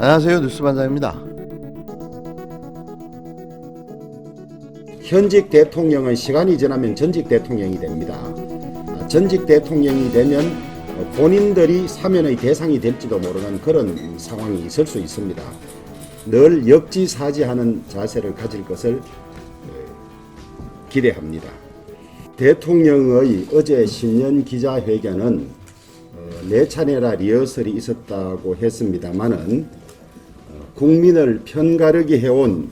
안녕하세요, 뉴스반장입니다. 현직 대통령은 시간이 지나면 전직 대통령이 됩니다. 전직 대통령이 되면 본인들이 사면의 대상이 될지도 모르는 그런 상황이 있을 수 있습니다. 늘 역지사지하는 자세를 가질 것을 기대합니다. 대통령의 어제 신년 기자회견은 4차례나 리허설이 있었다고 했습니다마는 국민을 편가르게 해온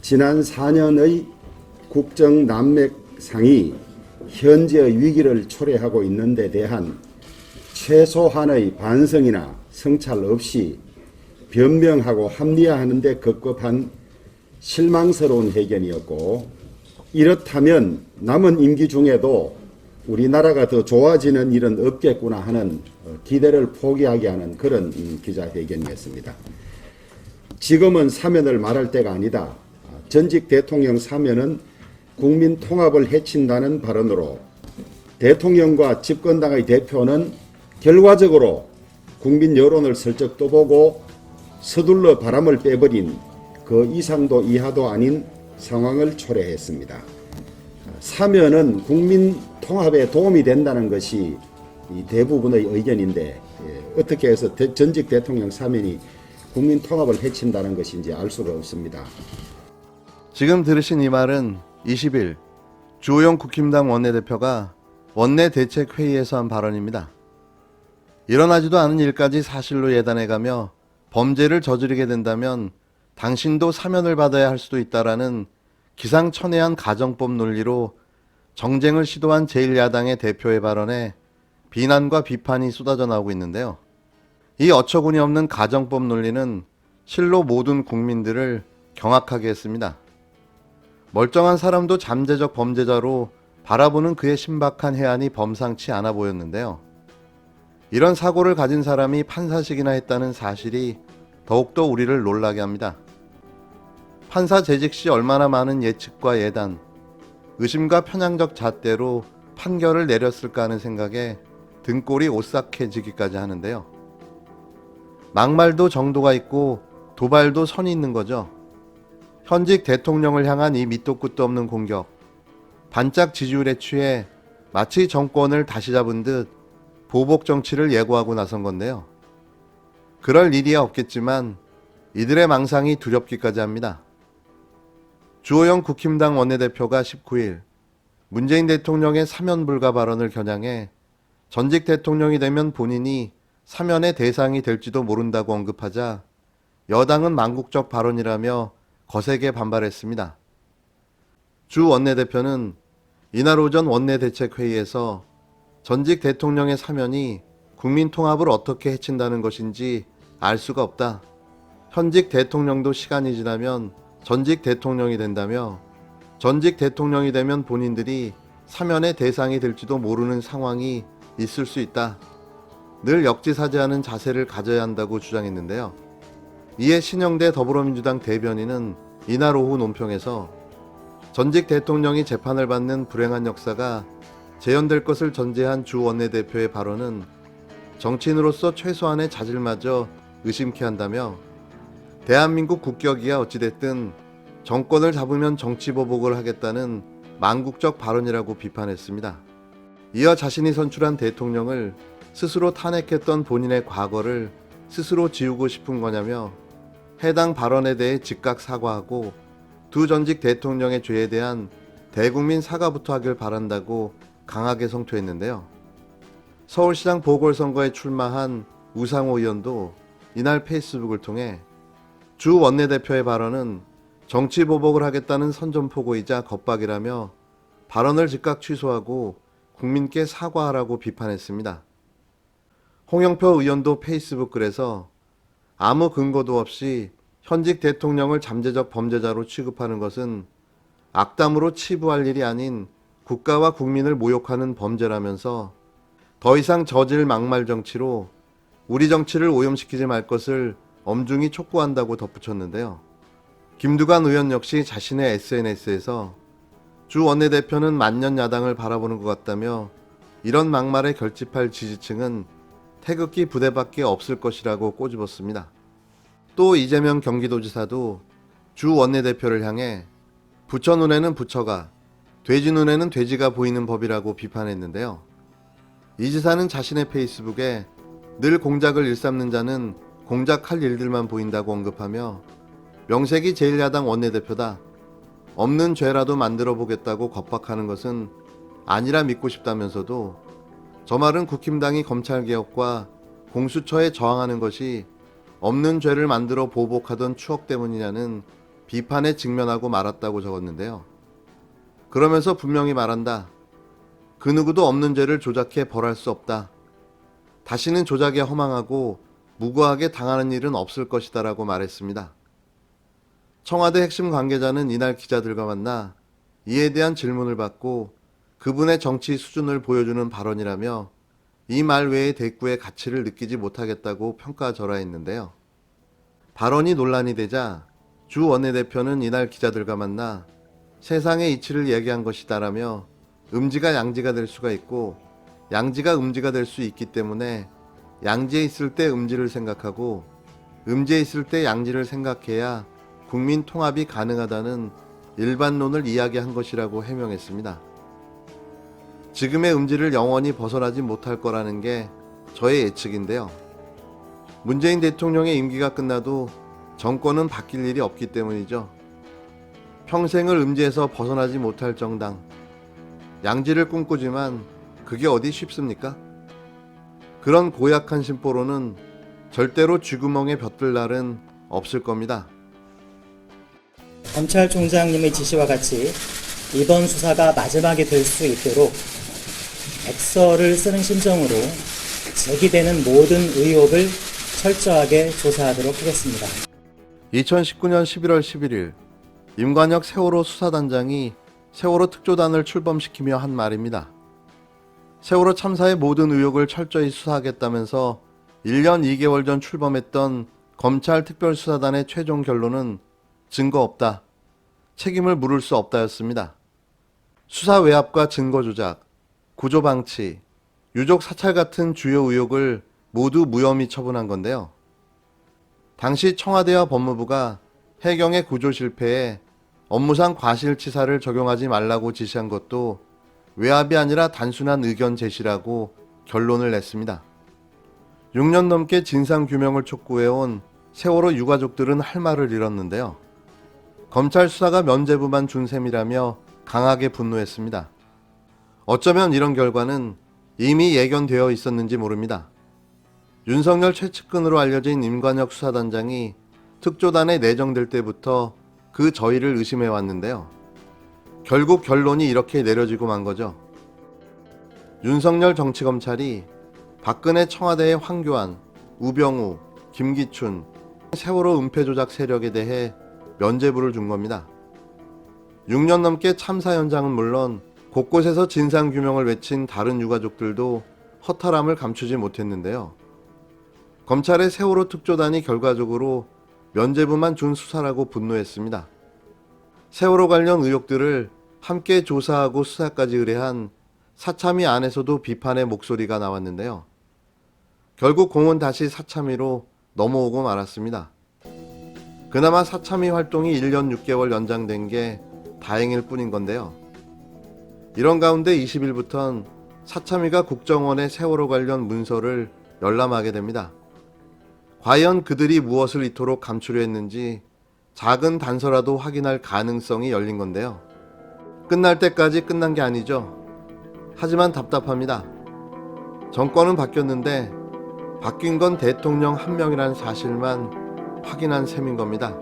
지난 4년의 국정 난맥상이 현재의 위기를 초래하고 있는 데 대한 최소한의 반성이나 성찰 없이 변명하고 합리화하는 데 급급한 실망스러운 회견이었고, 이렇다면 남은 임기 중에도 우리나라가 더 좋아지는 일은 없겠구나 하는 기대를 포기하게 하는 그런 기자회견이었습니다. 지금은 사면을 말할 때가 아니다. 전직 대통령 사면은 국민 통합을 해친다는 발언으로 대통령과 집권당의 대표는 결과적으로 국민 여론을 슬쩍 떠보고 서둘러 바람을 빼버린 그 이상도 이하도 아닌 상황을 초래했습니다. 사면은 국민 통합에 도움이 된다는 것이 대부분의 의견인데, 어떻게 해서 전직 대통령 사면이 국민 통합을 해친다는 것인지 알 수가 없습니다. 지금 들으신 이 말은 20일 주호영 국힘당 원내대표가 원내대책회의에서 한 발언입니다. 일어나지도 않은 일까지 사실로 예단해가며 범죄를 저지르게 된다면 당신도 사면을 받아야 할 수도 있다라는 기상천외한 가정법 논리로 정쟁을 시도한 제1야당의 대표의 발언에 비난과 비판이 쏟아져 나오고 있는데요. 이 어처구니 없는 가정법 논리는 실로 모든 국민들을 경악하게 했습니다. 멀쩡한 사람도 잠재적 범죄자로 바라보는 그의 신박한 해안이 범상치 않아 보였는데요. 이런 사고를 가진 사람이 판사직이나 했다는 사실이 더욱더 우리를 놀라게 합니다. 판사 재직 시 얼마나 많은 예측과 예단, 의심과 편향적 잣대로 판결을 내렸을까 하는 생각에 등골이 오싹해지기까지 하는데요. 막말도 정도가 있고 도발도 선이 있는 거죠. 현직 대통령을 향한 이 밑도 끝도 없는 공격, 반짝 지지율에 취해 마치 정권을 다시 잡은 듯 보복 정치를 예고하고 나선 건데요. 그럴 일이야 없겠지만 이들의 망상이 두렵기까지 합니다. 주호영 국힘당 원내대표가 19일 문재인 대통령의 사면 불가 발언을 겨냥해 전직 대통령이 되면 본인이 사면의 대상이 될지도 모른다고 언급하자 여당은 망국적 발언이라며 거세게 반발했습니다. 주 원내대표는 이날 오전 원내대책회의에서 전직 대통령의 사면이 국민 통합을 어떻게 해친다는 것인지 알 수가 없다. 현직 대통령도 시간이 지나면 전직 대통령이 된다며 전직 대통령이 되면 본인들이 사면의 대상이 될지도 모르는 상황이 있을 수 있다. 늘 역지사지하는 자세를 가져야 한다고 주장했는데요. 이에 신영대 더불어민주당 대변인은 이날 오후 논평에서 전직 대통령이 재판을 받는 불행한 역사가 재현될 것을 전제한 주 원내대표의 발언은 정치인으로서 최소한의 자질마저 의심케 한다며 대한민국 국격이야 어찌됐든 정권을 잡으면 정치보복을 하겠다는 망국적 발언이라고 비판했습니다. 이어 자신이 선출한 대통령을 스스로 탄핵했던 본인의 과거를 스스로 지우고 싶은 거냐며 해당 발언에 대해 즉각 사과하고 두 전직 대통령의 죄에 대한 대국민 사과부터 하길 바란다고 강하게 성토했는데요. 서울시장 보궐선거에 출마한 우상호 의원도 이날 페이스북을 통해 주 원내대표의 발언은 정치보복을 하겠다는 선전포고이자 겁박이라며 발언을 즉각 취소하고 국민께 사과하라고 비판했습니다. 홍영표 의원도 페이스북 글에서 아무 근거도 없이 현직 대통령을 잠재적 범죄자로 취급하는 것은 악담으로 치부할 일이 아닌 국가와 국민을 모욕하는 범죄라면서 더 이상 저질 막말 정치로 우리 정치를 오염시키지 말 것을 엄중히 촉구한다고 덧붙였는데요. 김두관 의원 역시 자신의 SNS에서 주 원내대표는 만년 야당을 바라보는 것 같다며 이런 막말에 결집할 지지층은 태극기 부대밖에 없을 것이라고 꼬집었습니다. 또 이재명 경기도지사도 주 원내대표를 향해 부처 눈에는 부처가, 돼지 눈에는 돼지가 보이는 법이라고 비판했는데요. 이 지사는 자신의 페이스북에 늘 공작을 일삼는 자는 공작할 일들만 보인다고 언급하며 명색이 제1야당 원내대표다, 없는 죄라도 만들어 보겠다고 겁박하는 것은 아니라 믿고 싶다면서도 저 말은 국힘당이 검찰개혁과 공수처에 저항하는 것이 없는 죄를 만들어 보복하던 추억 때문이냐는 비판에 직면하고 말았다고 적었는데요. 그러면서 분명히 말한다. 그 누구도 없는 죄를 조작해 벌할 수 없다. 다시는 조작에 허망하고 무고하게 당하는 일은 없을 것이다 라고 말했습니다. 청와대 핵심 관계자는 이날 기자들과 만나 이에 대한 질문을 받고 그분의 정치 수준을 보여주는 발언이라며 이 말 외의 대꾸의 가치를 느끼지 못하겠다고 평가절하했는데요. 발언이 논란이 되자 주 원내대표는 이날 기자들과 만나 세상의 이치를 얘기한 것이다라며 음지가 양지가 될 수가 있고 양지가 음지가 될 수 있기 때문에 양지에 있을 때 음지를 생각하고 음지에 있을 때 양지를 생각해야 국민 통합이 가능하다는 일반론을 이야기한 것이라고 해명했습니다. 지금의 음지를 영원히 벗어나지 못할 거라는 게 저의 예측인데요. 문재인 대통령의 임기가 끝나도 정권은 바뀔 일이 없기 때문이죠. 평생을 음지에서 벗어나지 못할 정당, 양지를 꿈꾸지만 그게 어디 쉽습니까? 그런 고약한 심보로는 절대로 쥐구멍에 벼들 날은 없을 겁니다. 검찰총장님의 지시와 같이 이번 수사가 마지막이 될 수 있도록 액서를 쓰는 심정으로 제기되는 모든 의혹을 철저하게 조사하도록 하겠습니다. 2019년 11월 11일 임관혁 세월호 수사단장이 세월호 특조단을 출범시키며 한 말입니다. 세월호 참사의 모든 의혹을 철저히 수사하겠다면서 1년 2개월 전 출범했던 검찰 특별수사단의 최종 결론은 증거 없다, 책임을 물을 수 없다였습니다. 수사 외압과 증거 조작, 구조 방치, 유족 사찰 같은 주요 의혹을 모두 무혐의 처분한 건데요. 당시 청와대와 법무부가 해경의 구조 실패에 업무상 과실치사를 적용하지 말라고 지시한 것도 외압이 아니라 단순한 의견 제시라고 결론을 냈습니다. 6년 넘게 진상규명을 촉구해온 세월호 유가족들은 할 말을 잃었는데요. 검찰 수사가 면죄부만 준 셈이라며 강하게 분노했습니다. 어쩌면 이런 결과는 이미 예견되어 있었는지 모릅니다. 윤석열 최측근으로 알려진 임관혁 수사단장이 특조단에 내정될 때부터 그 저희를 의심해 왔는데요. 결국 결론이 이렇게 내려지고 만 거죠. 윤석열 정치검찰이 박근혜 청와대의 황교안, 우병우, 김기춘, 세월호 은폐 조작 세력에 대해 면죄부를 준 겁니다. 6년 넘게 참사 현장은 물론 곳곳에서 진상규명을 외친 다른 유가족들도 허탈함을 감추지 못했는데요. 검찰의 세월호 특조단이 결과적으로 면죄부만 준 수사라고 분노했습니다. 세월호 관련 의혹들을 함께 조사하고 수사까지 의뢰한 사참위 안에서도 비판의 목소리가 나왔는데요. 결국 공은 다시 사참위로 넘어오고 말았습니다. 그나마 사참위 활동이 1년 6개월 연장된 게 다행일 뿐인 건데요. 이런 가운데 20일부턴 사참위가 국정원의 세월호 관련 문서를 열람하게 됩니다. 과연 그들이 무엇을 이토록 감추려 했는지 작은 단서라도 확인할 가능성이 열린 건데요. 끝날 때까지 끝난 게 아니죠. 하지만 답답합니다. 정권은 바뀌었는데 바뀐 건 대통령 한 명이라는 사실만 확인한 셈인 겁니다.